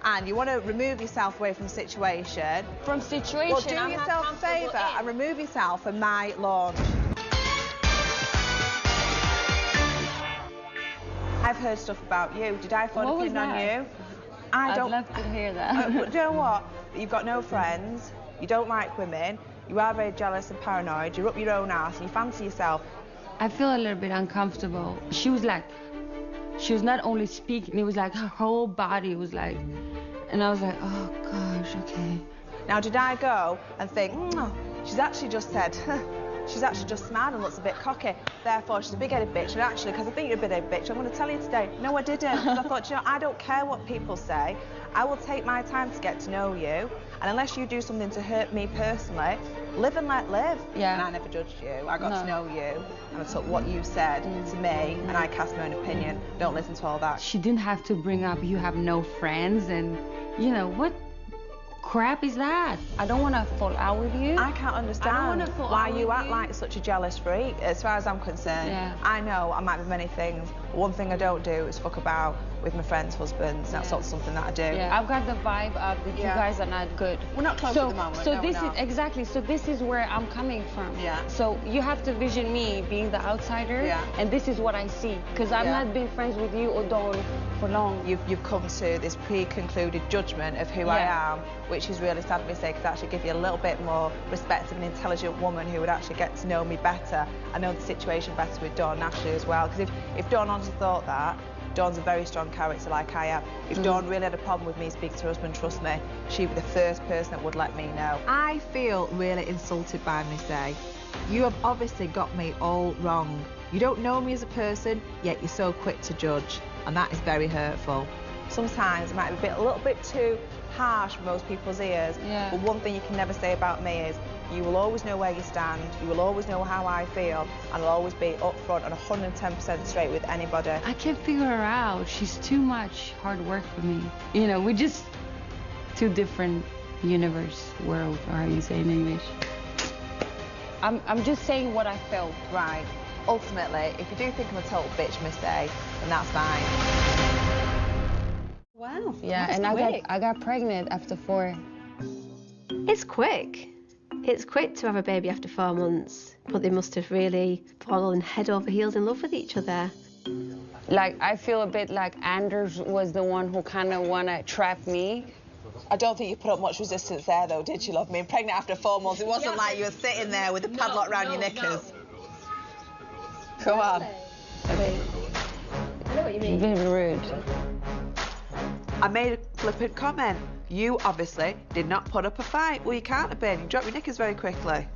and you want to remove yourself away from the situation. From situation, Well, do yourself a favour and remove yourself from my launch. I've heard stuff about you. Did I phone a pin on you? I'd love to hear that. Do you know what? You've got no friends, you don't like women, you are very jealous and paranoid, you're up your own ass and you fancy yourself. I feel a little bit uncomfortable. She was not only speaking, it was like her whole body was like, and I was like, oh gosh, okay. Now, did I go and think, she's actually just said, she's actually just smiled and looks a bit cocky, therefore she's a big-headed bitch, and actually, because I think you're a big-headed bitch, I'm going to tell you today. No, I didn't, because I thought, you know, I don't care what people say. I will take my time to get to know you, and unless you do something to hurt me personally, live and let live. Yeah. And I never judged you. I got to know you, and I took what you said to me, and I cast my own opinion. Don't listen to all that. She didn't have to bring up you have no friends, and, you know, what crap is that? I don't want to fall out with you. I can't understand why you act like such a jealous freak. As far as I'm concerned, I know I might be many things. One thing I don't do is fuck about with my friends' husbands. That's not something that I do. Yeah, I've got the vibe of that you guys are not good. We're not close at the moment. So this is exactly. So this is where I'm coming from. Yeah. So you have to vision me being the outsider. Yeah. And this is what I see, because I've not been friends with you or Dawn for long. You've come to this pre-concluded judgment of who I am, which is really sad to say, because I actually give you a little bit more respect of an intelligent woman who would actually get to know me better. I know the situation better with Dawn naturally as well, because if Dawn honestly thought that, Dawn's a very strong character like I am. If Dawn really had a problem with me speaking to her husband, trust me, she'd be the first person that would let me know. I feel really insulted by Missé. You have obviously got me all wrong. You don't know me as a person, yet you're so quick to judge, and that is very hurtful. Sometimes it might be a little bit too harsh for most people's ears, but one thing you can never say about me is you will always know where you stand, you will always know how I feel, and I'll always be upfront and 110% straight with anybody. I can't figure her out. She's too much hard work for me. You know, we're just two different worlds, or how you say in English. I'm just saying what I felt. Right. Ultimately, if you do think I'm a total bitch, Missé, then that's fine. Wow. Yeah, and I got pregnant after 4. It's quick. It's quick to have a baby after 4 months, but they must have really fallen head over heels in love with each other. Like, I feel a bit like Anders was the one who kind of want to trap me. I don't think you put up much resistance there, though, did you, love me? Pregnant after 4 months, it wasn't like you were sitting there with a padlock around your knickers. Go on. Okay. I know what you mean. Very rude. I made a flippant comment. You obviously did not put up a fight. Well, you can't have been. You dropped your knickers very quickly.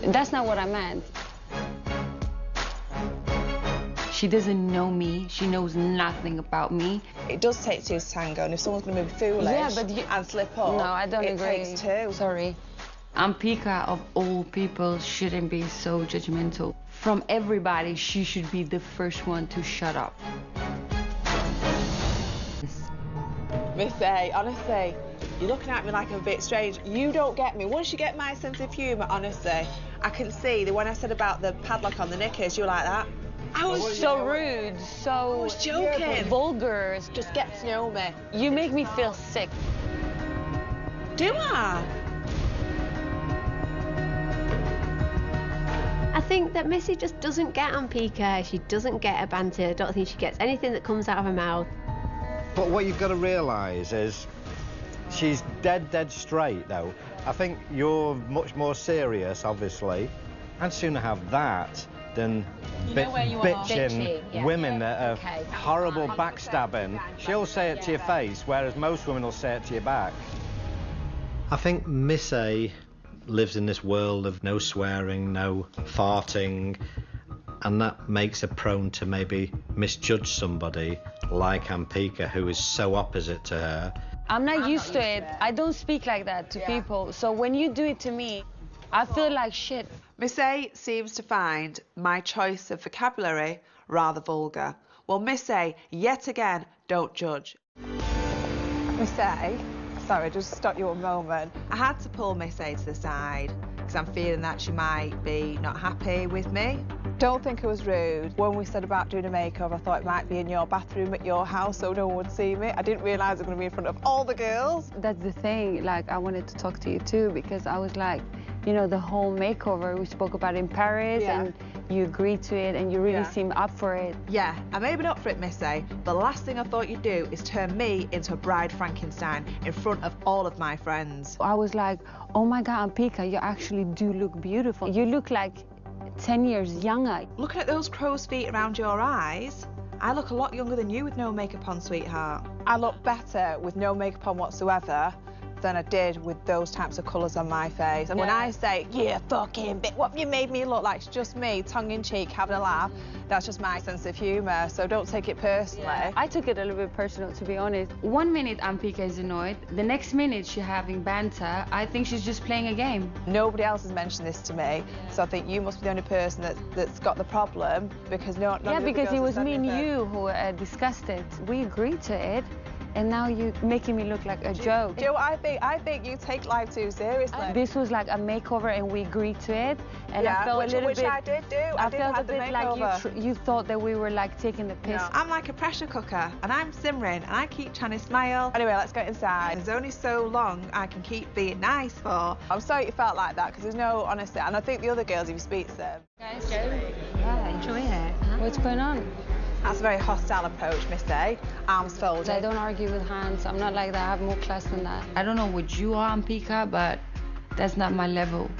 That's not what I meant. She doesn't know me. She knows nothing about me. It does take two to tango, and if someone's going to be foolish and slip up, no, I don't agree. It takes two. Sorry. Ampika, of all people, shouldn't be so judgmental. From everybody, she should be the first one to shut up. Missé, honestly, you're looking at me like I'm a bit strange. You don't get me. Once you get my sense of humour, honestly, I can see that when I said about the padlock on the knickers, you were like that. I was so rude, so... I was joking. Vulgar. Just get to know me. You make me feel sick. Do I? I think that Missy just doesn't get Ampika. She doesn't get her banter. I don't think she gets anything that comes out of her mouth. But what you've got to realise is she's dead straight, though. I think you're much more serious, obviously. I'd sooner have that than bitching women that are horrible backstabbing. She'll say it to your face, whereas most women will say it to your back. I think Missé lives in this world of no swearing, no farting, and that makes her prone to maybe misjudge somebody like Ampika, who is so opposite to her. I'm not used to it. I don't speak like that to people. So when you do it to me, I feel like shit. Missé seems to find my choice of vocabulary rather vulgar. Well, Missé, yet again, don't judge. Missé, sorry, just stop you a moment. I had to pull Missé to the side. because I'm feeling that she might be not happy with me. Don't think it was rude. When we said about doing a makeover, I thought it might be in your bathroom at your house so no one would see me. I didn't realise it was going to be in front of all the girls. That's the thing, like, I wanted to talk to you too, because I was like, you know, the whole makeover we spoke about in Paris, and you agreed to it, and you really seem up for it. Yeah, I may have been up for it, Missy. The last thing I thought you'd do is turn me into a bride Frankenstein in front of all of my friends. I was like, oh my God, Ampika, you actually do look beautiful. You look like 10 years younger. Looking at those crow's feet around your eyes, I look a lot younger than you with no makeup on, sweetheart. I look better with no makeup on whatsoever than I did with those types of colours on my face. And when I say, yeah, fucking bitch, what have you made me look like? It's just me, tongue-in-cheek, having a laugh. That's just my sense of humour, so don't take it personally. Yeah. I took it a little bit personal, to be honest. 1 minute Ampika is annoyed, the next minute she's having banter. I think she's just playing a game. Nobody else has mentioned this to me, so I think you must be the only person that's got the problem, because none of the other because girls it was have me said and anything. you who discussed it. We agreed to it, and now you're making me look like a joke. Do you know what I think? I think you take life too seriously. This was like a makeover, and we agreed to it, and I felt which a little which bit. I did do. I did felt a have the bit like makeover. you thought that we were like taking the piss. No. I'm like a pressure cooker, and I'm simmering, and I keep trying to smile. Anyway, let's get inside. There's only so long I can keep being nice for. I'm sorry you felt like that, because there's no honesty, and I think the other girls, if you speak to them. Guys, Yeah, enjoy it. what's going on? That's a very hostile approach, Missy. Arms folded. I don't argue with hands. I'm not like that. I have more class than that. I don't know what you are, Ampika, but that's not my level.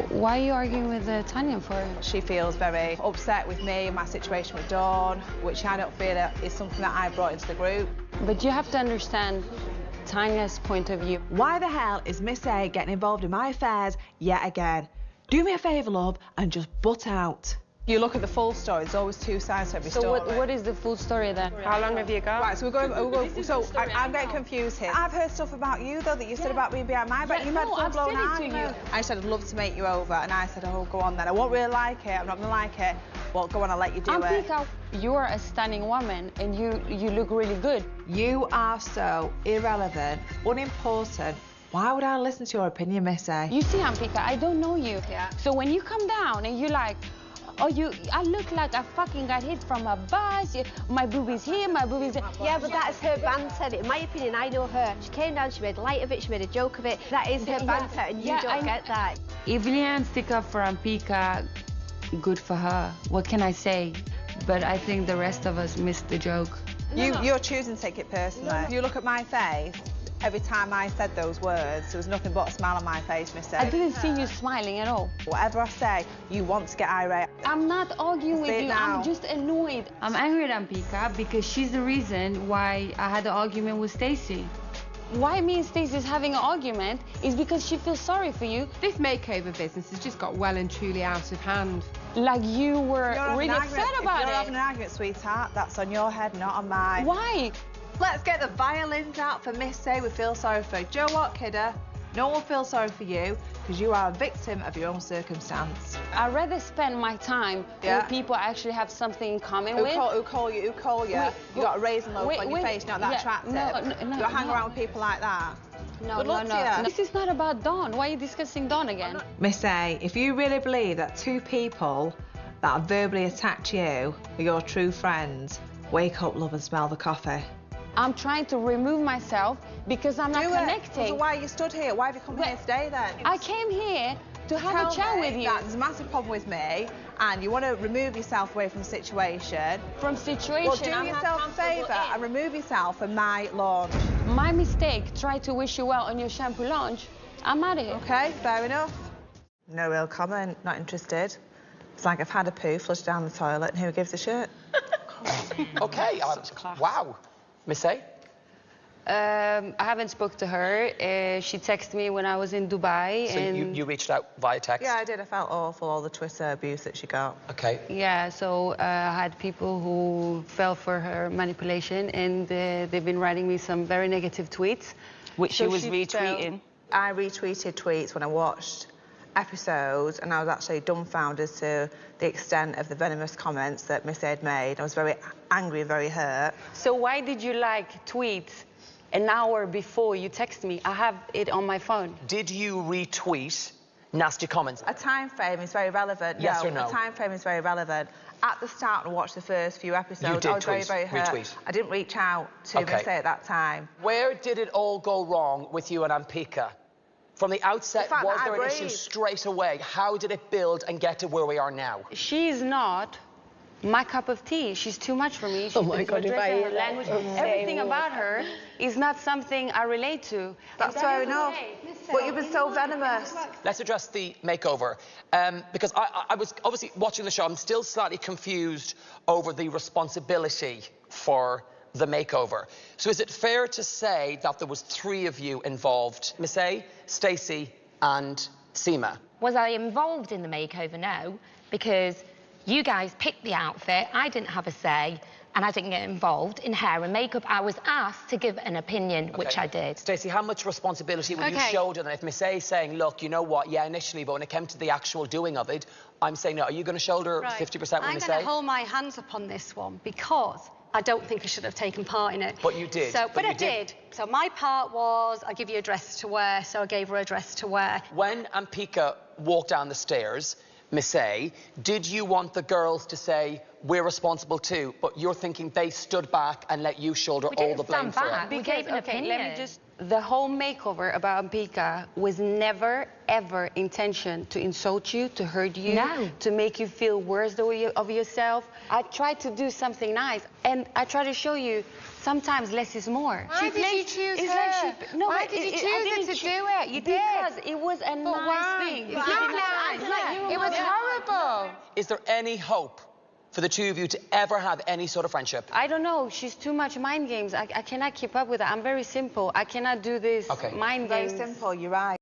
Why are you arguing with Tanya for? She feels very upset with me and my situation with Dawn, which I don't feel is something that I brought into the group. But you have to understand Tanya's point of view. Why the hell is Missy getting involved in my affairs yet again? Do me a favour, love, and just butt out. You look at the full story, there's always two sides to every story. So what is the full story then? How long have you got? Right, so I'm getting confused here. I've heard stuff about you, though, that you said about me behind my back. You've had full-blown argument. I said I'd love to make you over, and I said, oh, go on then. I won't really like it, I'm not going to like it. Well, go on, I'll let you do it. Ampika, you're a stunning woman, and you look really good. You are so irrelevant, unimportant. Why would I listen to your opinion, Missy? You see, Ampika, I don't know you. Yeah. So when you come down and you're like, oh, I look like I fucking got hit from a bus. My boobies here, my boobies there. Yeah, but that's her banter. In my opinion, I know her. She came down, she made light of it, she made a joke of it. That is her banter, and you don't get that. If Leanne stick up for Ampika, good for her. What can I say? But I think the rest of us missed the joke. You're choosing to take it personally. If you look at my face, every time I said those words, there was nothing but a smile on my face, Missy. I didn't see you smiling at all. Whatever I say, you want to get irate. I'm not arguing with you, now. I'm just annoyed. I'm angry at Ampika because she's the reason why I had the argument with Stacey. Why me and Stacey's having an argument is because she feels sorry for you. This makeover business has just got well and truly out of hand. Like you were really upset about If you're it. having an argument, sweetheart, that's on your head, not on mine. Why? Let's get the violins out for Missy. We feel sorry for her. Do you know what, kidder? No one feels sorry for you because you are a victim of your own circumstance. I'd rather spend my time with people I actually have something in common with. Who call you? You got a raisin loaf on your face, not that attractive. No, you hang around with people like that. No, Good luck to you. This is not about Dawn. Why are you discussing Dawn again? Missy, if you really believe that two people that have verbally attacked you are your true friends, wake up, love, and smell the coffee. I'm trying to remove myself because I'm not connecting. So why you stood here? Why have you come here today then? I came here to have a chat with you. There's a massive problem with me, and you want to remove yourself away from the situation. From situation. Well, do yourself a favour and remove yourself from my launch. My mistake. Try to wish you well on your shampoo launch. I'm out of here. Okay, fair enough. No real comment. Not interested. It's like I've had a poo, flushed down the toilet, and who gives a shit? Okay. Wow. Missé? I haven't spoke to her. She texted me when I was in Dubai. So and you reached out via text? Yeah, I did. I felt awful, all the Twitter abuse that she got. Okay. Yeah, so I had people who fell for her manipulation, and they've been writing me some very negative tweets. Which she was retweeting. I retweeted tweets when I watched episodes, and I was actually dumbfounded to the extent of the venomous comments that Missy had made. I was very angry and very hurt. So why did you like tweets an hour before you text me? I have it on my phone. Did you retweet nasty comments. A time frame is very relevant. Yes or no? A time frame is very relevant. At the start, when I watched the first few episodes, You did I was tweet, very hurt. retweet. I didn't reach out to Missé at that time. Where did it all go wrong with you and Ampika? From the outset, The fact was that there I an issue breathed. straight away? How did it build and get to where we are now? She's not my cup of tea. She's too much for me. She's Oh my God, if I hear that. language, everything about her is not something I relate to. That's fair enough. But you've been so venomous. Let's address the makeover. Because I was obviously watching the show. I'm still slightly confused over the responsibility for the makeover. So is it fair to say that there was 3 of you involved? Missé, Stacey and Seema? Was I involved in the makeover? No, because you guys picked the outfit, I didn't have a say, and I didn't get involved in hair and makeup. I was asked to give an opinion, which I did. Stacey, how much responsibility will you shoulder then? If Missé is saying, look, you know what, yeah, initially, but when it came to the actual doing of it, I'm saying no. Are you going to shoulder 50% with Missé? I'm going to hold my hands up on this one because I don't think I should have taken part in it. But you did. But I did. So my part was, I give you a dress to wear, so I gave her a dress to wear. When Ampika walked down the stairs, Missé, did you want the girls to say, we're responsible too, but you're thinking they stood back and let you shoulder all the blame for it? We gave an opinion. Let me just... The whole makeover about Ampika was never, ever intention to insult you, to hurt you, to make you feel worse of yourself. I tried to do something nice, and I try to show you sometimes less is more. Why did you choose her? Why did you choose her to do it? You did. Because it was a nice thing. It's not nice. It was horrible. Is there any hope for the 2 of you to ever have any sort of friendship? I don't know. She's too much mind games. I cannot keep up with her. I'm very simple. I cannot do this mind games. Very simple, you're right.